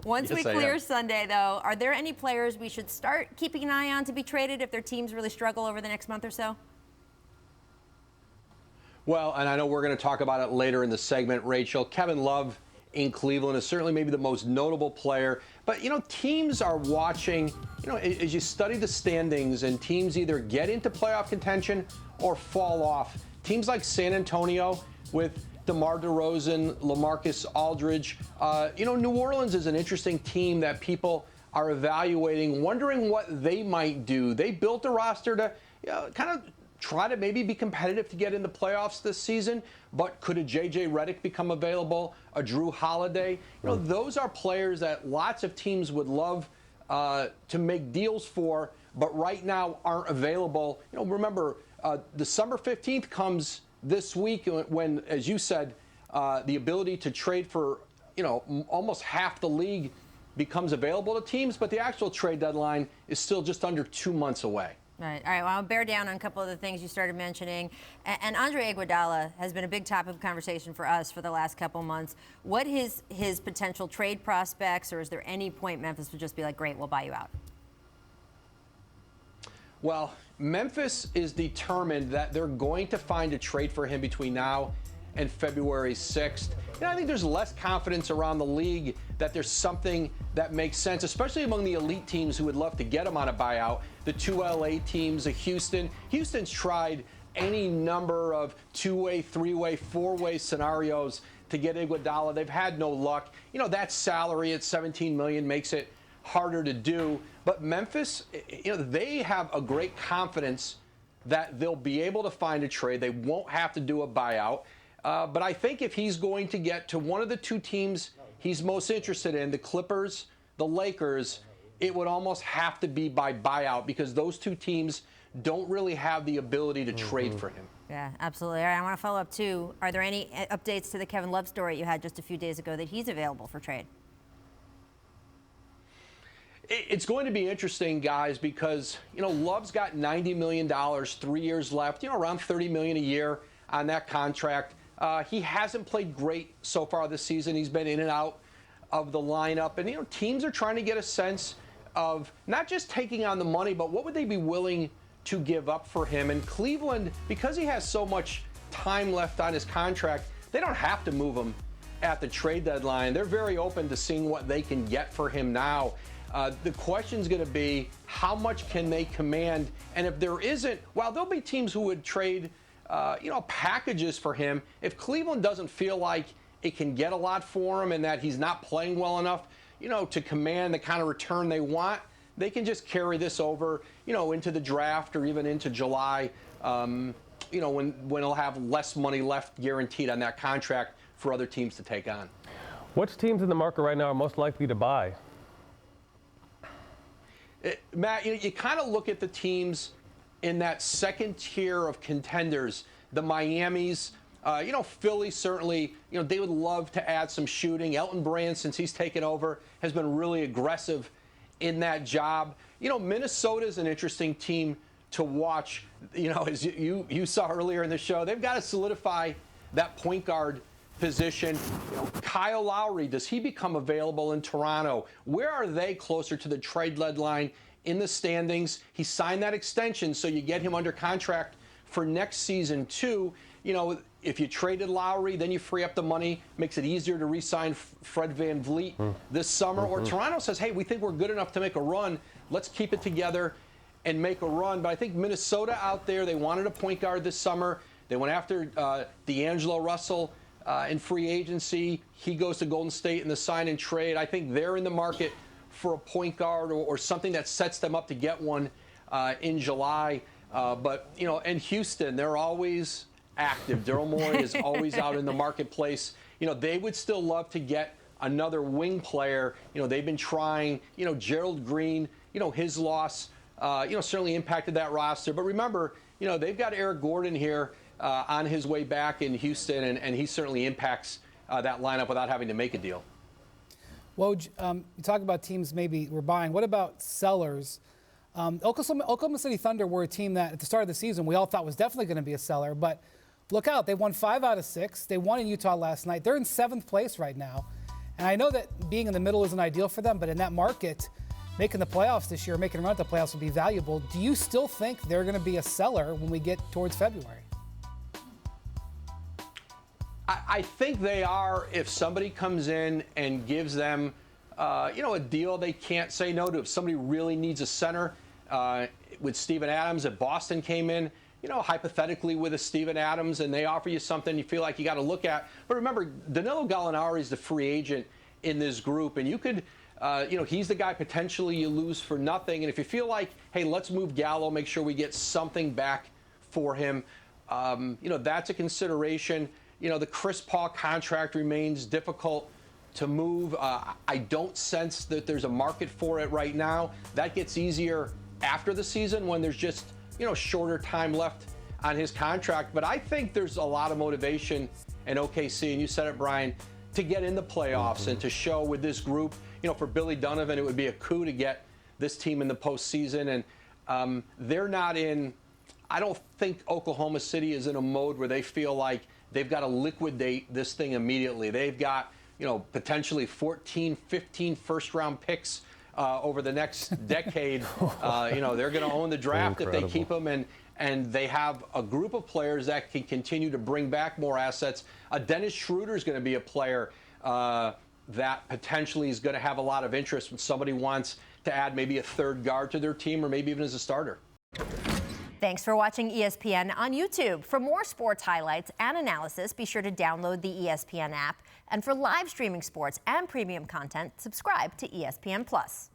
Once we clear Sunday, though, are there any players we should start keeping an eye on to be traded if their teams really struggle over the next month or so? Well, and I know we're going to talk about it later in the segment, Rachel. Kevin Love in Cleveland is certainly maybe the most notable player. But, teams are watching, as you study the standings and teams either get into playoff contention or fall off. Teams like San Antonio with DeMar DeRozan, LaMarcus Aldridge. New Orleans is an interesting team that people are evaluating, wondering what they might do. They built a roster to kind of try to maybe be competitive to get in the playoffs this season, but could a J.J. Redick become available, a Drew Holiday? Those are players that lots of teams would love to make deals for, but right now aren't available. Remember, December 15th comes this week when, as you said, the ability to trade for, almost half the league becomes available to teams, but the actual trade deadline is still just under 2 months away. Right. All right. Well, I'll bear down on a couple of the things you started mentioning. And Andre Iguodala has been a big topic of conversation for us for the last couple months. What his potential trade prospects, or is there any point Memphis would just be like, great, we'll buy you out? Well, Memphis is determined that they're going to find a trade for him between now and February 6th. I think there's less confidence around the league that there's something that makes sense, especially among the elite teams who would love to get him on a buyout. The two LA teams, Houston. Houston's tried any number of two-way, three-way, four-way scenarios to get Iguodala. They've had no luck. That salary at $17 million makes it harder to do. But Memphis, they have a great confidence that they'll be able to find a trade. They won't have to do a buyout. But I think if he's going to get to one of the two teams he's most interested in, the Clippers, the Lakers, it would almost have to be by buyout because those two teams don't really have the ability to trade for him. Yeah, absolutely. All right, I want to follow up, too. Are there any updates to the Kevin Love story you had just a few days ago that he's available for trade? It's going to be interesting, guys, because, Love's got $90 million, 3 years left, around $30 million a year on that contract. He hasn't played great so far this season. He's been in and out of the lineup. And, teams are trying to get a sense of not just taking on the money, but what would they be willing to give up for him? And Cleveland, because he has so much time left on his contract, they don't have to move him at the trade deadline. They're very open to seeing what they can get for him now. The question's going to be how much can they command? And if there isn't, well, there'll be teams who would trade packages for him. If Cleveland doesn't feel like it can get a lot for him and that he's not playing well enough, to command the kind of return they want, they can just carry this over, into the draft or even into July, when he'll have less money left guaranteed on that contract for other teams to take on. Which teams in the market right now are most likely to buy? Matt, you kind of look at the teams in that second tier of contenders, the Miamis, Philly certainly, they would love to add some shooting. Elton Brand, since he's taken over, has been really aggressive in that job. Minnesota's an interesting team to watch. As you saw earlier in the show, they've got to solidify that point guard position. Kyle Lowry, does he become available in Toronto? Where are they closer to the trade deadline in the standings? He signed that extension, so you get him under contract for next season too. If you traded Lowry, then you free up the money, makes it easier to re-sign Fred VanVleet this summer. Or Toronto says, hey, we think we're good enough to make a run. Let's keep it together and make a run. But I think Minnesota out there, they wanted a point guard this summer. They went after D'Angelo Russell in free agency. He goes to Golden State in the sign and trade. I think they're in the market for a point guard or something that sets them up to get one in July. And Houston, they're always active. Daryl Morey is always out in the marketplace. They would still love to get another wing player. They've been trying. Gerald Green, his loss, certainly impacted that roster. But remember, they've got Eric Gordon here on his way back in Houston, and he certainly impacts that lineup without having to make a deal. Woj, you talk about teams maybe we're buying. What about sellers? Oklahoma City Thunder were a team that at the start of the season we all thought was definitely going to be a seller, but look out. They won 5 out of 6. They won in Utah last night. They're in 7th place right now. And I know that being in the middle isn't ideal for them, but in that market, making the playoffs this year, making a run at the playoffs will be valuable. Do you still think they're going to be a seller when we get towards February? I think they are if somebody comes in and gives them, a deal they can't say no to. If somebody really needs a center, with Steven Adams, if Boston came in, hypothetically with a Steven Adams, and they offer you something you feel like you got to look at. But remember, Danilo Gallinari is the free agent in this group, and you could, he's the guy potentially you lose for nothing. And if you feel like, hey, let's move Gallo, make sure we get something back for him, that's a consideration. The Chris Paul contract remains difficult to move. I don't sense that there's a market for it right now. That gets easier after the season when there's just, shorter time left on his contract. But I think there's a lot of motivation in OKC, and you said it, Brian, to get in the playoffs and to show with this group. For Billy Donovan, it would be a coup to get this team in the postseason. And they're not in, I don't think Oklahoma City is in a mode where they feel like they've got to liquidate this thing immediately. They've got, potentially 14, 15 first-round picks over the next decade. They're going to own the draft if they keep them, and they have a group of players that can continue to bring back more assets. Dennis Schroeder is going to be a player that potentially is going to have a lot of interest when somebody wants to add maybe a third guard to their team or maybe even as a starter. Thanks for watching ESPN on YouTube. For more sports highlights and analysis, be sure to download the ESPN app. And for live streaming sports and premium content, subscribe to ESPN+.